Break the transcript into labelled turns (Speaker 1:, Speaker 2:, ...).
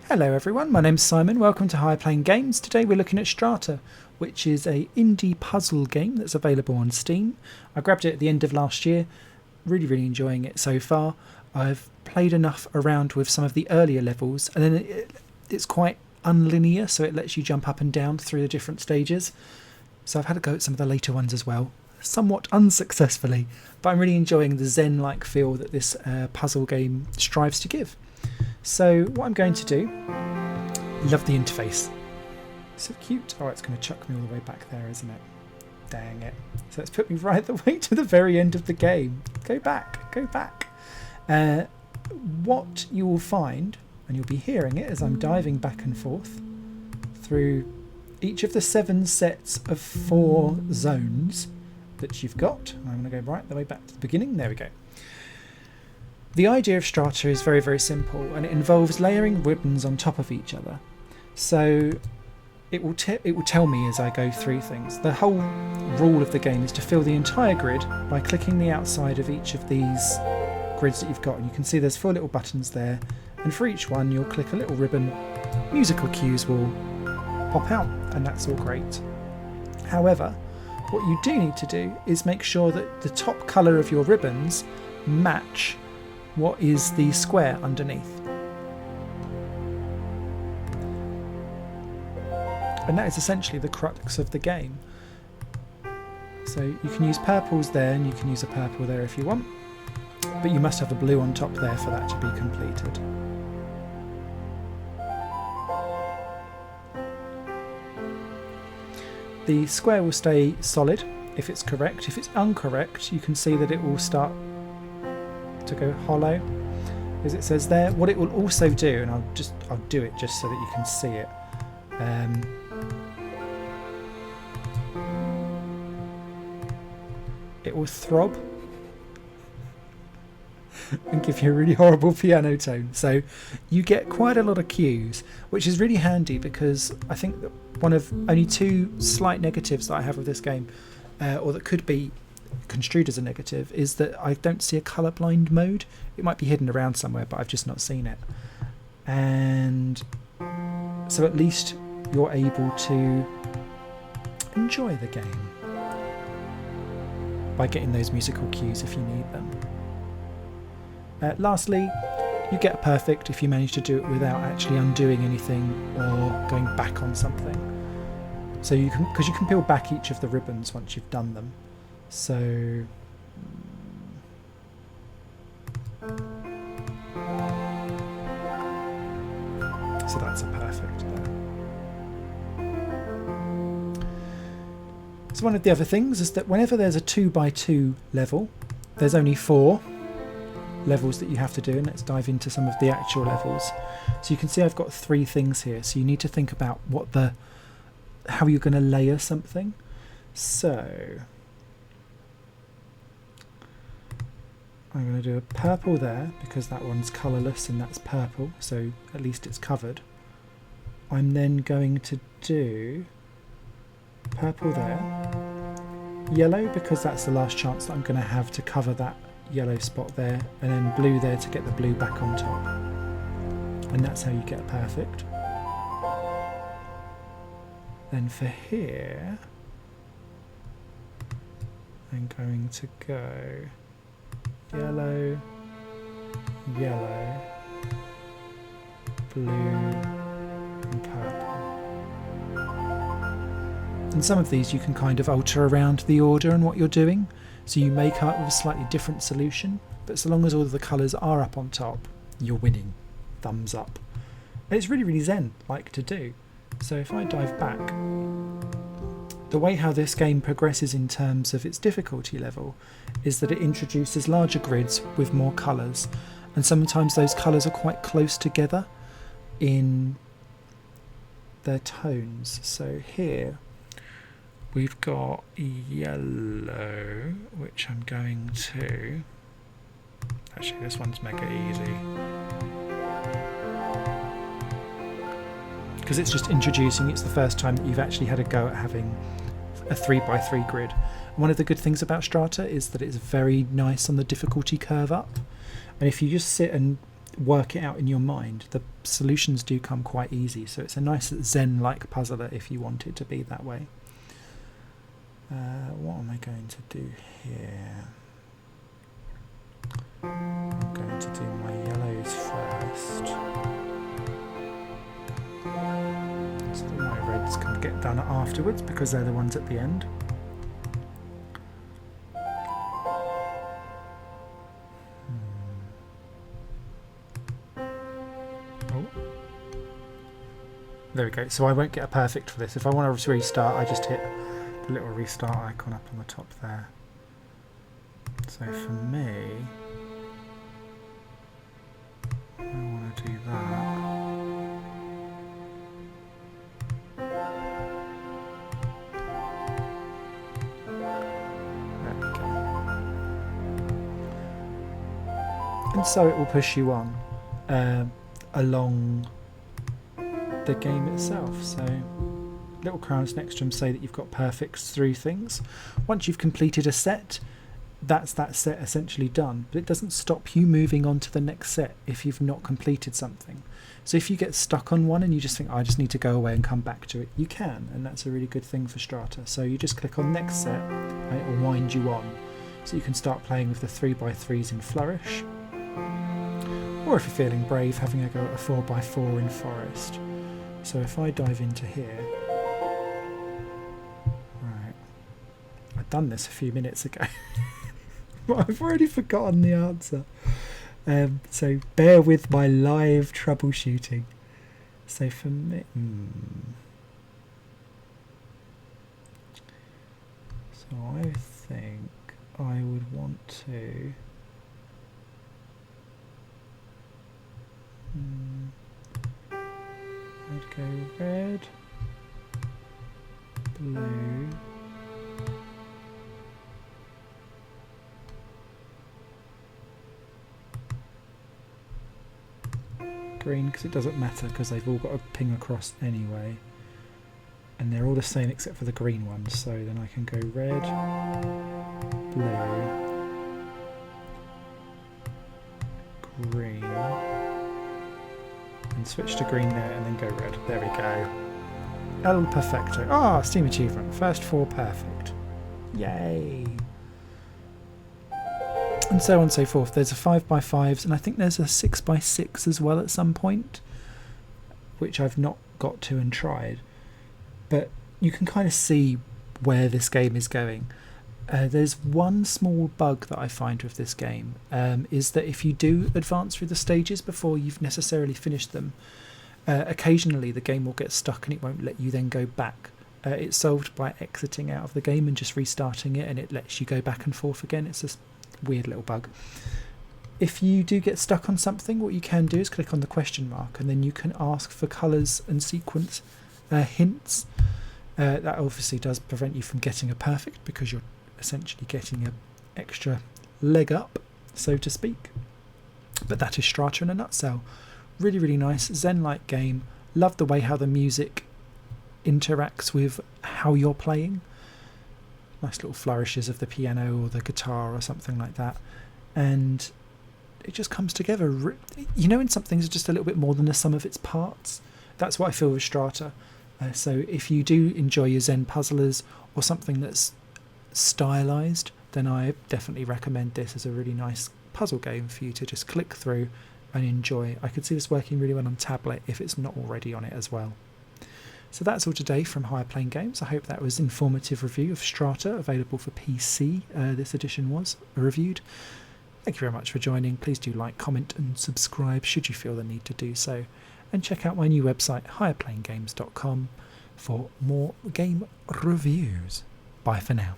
Speaker 1: Hello everyone, my name's Simon, welcome to Higher Playing Games. Today we're looking at Strata, which is a indie puzzle game that's available on Steam. I grabbed it at the end of last year, really enjoying it so far. I've played enough around with some of the earlier levels, and then it's quite unlinear, so it lets you jump up and down through the different stages. So I've had a go at some of the later ones as well, somewhat unsuccessfully, but I'm really enjoying the Zen-like feel that this puzzle game strives to give. So what I'm going to do, love the interface, so cute. Oh, it's going to chuck me all the way back there, isn't it? Dang it. So it's put me right the way to the very end of the game. Go back. What you will find, and you'll be hearing it as I'm diving back and forth through each of the 7 sets of 4 zones that you've got. I'm going to go right the way back to the beginning. There we go. The idea of Strata is very simple, and it involves layering ribbons on top of each other. So it will tell me as I go through things. The whole rule of the game is to fill the entire grid by clicking the outside of each of these grids that you've got, and you can see there's 4 little buttons there, and for each one you'll click a little ribbon, musical cues will pop out, and that's all great. However, what you do need to do is make sure that the top colour of your ribbons match what is the square underneath. And that is essentially the crux of the game. So you can use purples there, and you can use a purple there if you want, but you must have the blue on top there for that to be completed. The square will stay solid if it's correct. If it's incorrect, you can see that it will start to go hollow, as it says there. What it will also do, and I'll do it just so that you can see it. It will throb and give you a really horrible piano tone. So you get quite a lot of cues, which is really handy, because I think that one of only 2 slight negatives that I have with this game, or that could be construed as a negative, is that I don't see a colourblind mode. It might be hidden around somewhere, but I've just not seen it. And so at least you're able to enjoy the game by getting those musical cues if you need them. Lastly, you get a perfect if you manage to do it without actually undoing anything or going back on something. So you can, because you can peel back each of the ribbons once you've done them. So that's a perfect there. So one of the other things is that whenever there's a 2x2 level, there's only 4 levels that you have to do, and let's dive into some of the actual levels. So you can see I've got 3 things here, so you need to think about how you're going to layer something. So I'm going to do a purple there because that one's colourless and that's purple, so at least it's covered. I'm then going to do purple there, yellow because that's the last chance that I'm going to have to cover that yellow spot there, and then blue there to get the blue back on top. And that's how you get a perfect. Then for here, I'm going to go yellow, yellow, blue and purple. And some of these you can kind of alter around the order and what you're doing, so you may come up with a slightly different solution, but so long as all of the colours are up on top, you're winning. Thumbs up. And it's really zen-like to do. So if I dive back, the way how this game progresses in terms of its difficulty level is that it introduces larger grids with more colours, and sometimes those colours are quite close together in their tones. So here we've got yellow, which I'm going to... Actually, this one's mega easy, because it's just introducing, it's the first time that you've actually had a go at having a 3x3 grid. And one of the good things about Strata is that it's very nice on the difficulty curve up, and if you just sit and work it out in your mind, the solutions do come quite easy. So it's a nice Zen-like puzzler if you want it to be that way. What am I going to do here? I'm going to do my yellows first, so that my reds can get done afterwards because they're the ones at the end. There we go. So I won't get a perfect for this. If I want to restart, I just hit the little restart icon up on the top there. So for me, I want to do that. There we go. And so it will push you on along the game itself. So little crowns next to them say that you've got perfects through things. Once you've completed a set, that's that set essentially done, but it doesn't stop you moving on to the next set if you've not completed something. So if you get stuck on one and you just think, I just need to go away and come back to it, you can, and that's a really good thing for Strata. So you just click on next set and it will wind you on, so you can start playing with the 3x3s in Flourish, or if you're feeling brave, having a go at a 4x4 in Forest. So if I dive into here, right, I've done this a few minutes ago, but I've already forgotten the answer. So bear with my live troubleshooting. So for me, so I think I would want to. I'd go red, blue, green, because it doesn't matter because they've all got a ping across anyway, and they're all the same except for the green ones. So then I can go red, blue, green, and switch to green there and then go red. There we go. El Perfecto. Ah, Steam achievement. First 4 perfect. Yay. And so on and so forth. There's a 5x5s and I think there's a 6x6 as well at some point, which I've not got to and tried. But you can kind of see where this game is going. There's one small bug that I find with this game, is that if you do advance through the stages before you've necessarily finished them, occasionally the game will get stuck and it won't let you then go back. It's solved by exiting out of the game and just restarting it, and it lets you go back and forth again. It's this weird little bug. If you do get stuck on something, what you can do is click on the question mark and then you can ask for colours and sequence hints. That obviously does prevent you from getting a perfect because you're essentially getting an extra leg up, so to speak. But that is Strata in a nutshell. Really, really nice Zen-like game. Love the way how the music interacts with how you're playing. Nice little flourishes of the piano or the guitar or something like that, and it just comes together. You know, when something's just a little bit more than the sum of its parts, that's what I feel with Strata. So if you do enjoy your Zen puzzlers or something that's stylized, then I definitely recommend this as a really nice puzzle game for you to just click through and enjoy. I could see this working really well on tablet if it's not already on it as well. So that's all today from Higher Plane Games. I hope that was an informative review of Strata, available for PC. This edition was reviewed. Thank you very much for joining. Please do like, comment and subscribe should you feel the need to do so. And check out my new website, higherplanegames.com, for more game reviews. Bye for now.